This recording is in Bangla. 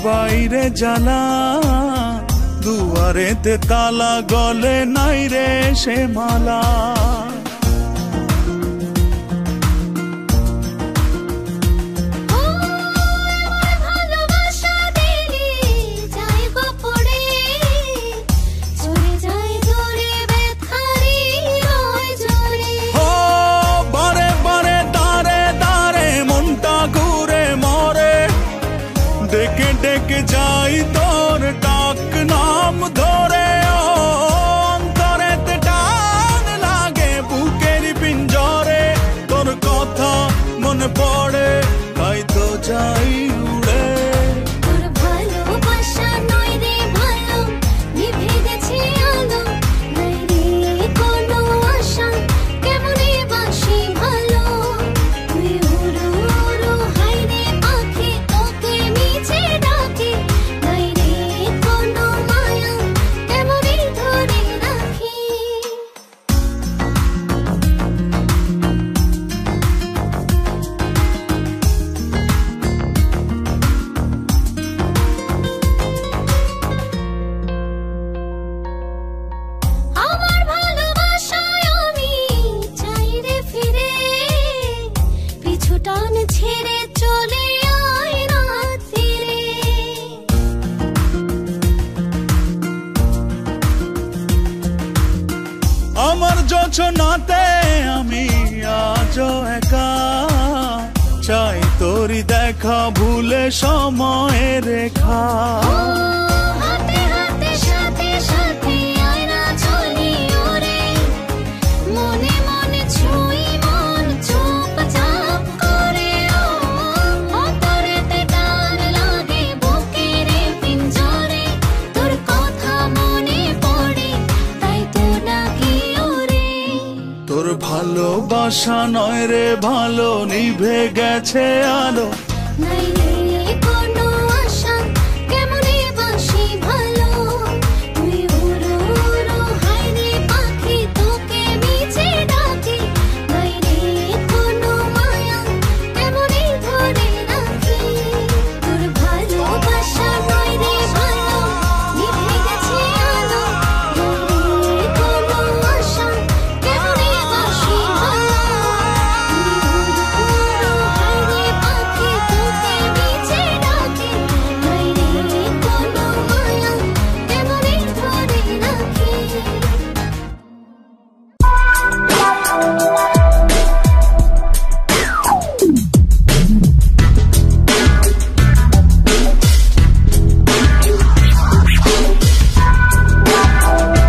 বাইরে জ্বালা, দুয়ারেতে তালা, গলে নাই রে সে মালা। ডেকে ডেকে যাই তোর ডাক নাম ধরে, অন্তরেতে টান লাগে বুকের পিঞ্জরে, তোর কথা মনে পড়ে তাই তো যাই উড়ে। তোর ভালোবাসা নয় রে ভালো, নিভে গেছে আলো, নাই রে কোনো আশা, কেমনে বাসি ভালো। তুই উড়ো উড়ো হাই রে পাখি, তোকে নিচে ডাকি, নাই রে কোনো মায়া, কেমনে ধরে রাখি। আমার ভালোবাসায় আমি চাই রে ফিরে, পিছু টান ছেড়ে চলে আয় রাত্রিরে। আমার যোছনাতে আমি আজও একা, চাই তোরি দেখা ভুলে সময়ের রেখা। হাতে হাতে সাথে সাথে আয় না চলি ওরে, মনে মনে ছুঁই মন চুপচাপ করে। অন্তরেতে টান লাগে বুকের পিঞ্জরে, তোর কথা মনে পড়ে তাই তো ডাকি ওরে। তোর ভালোবাসা নয় রে ভালো, নিভে গেছে আলো,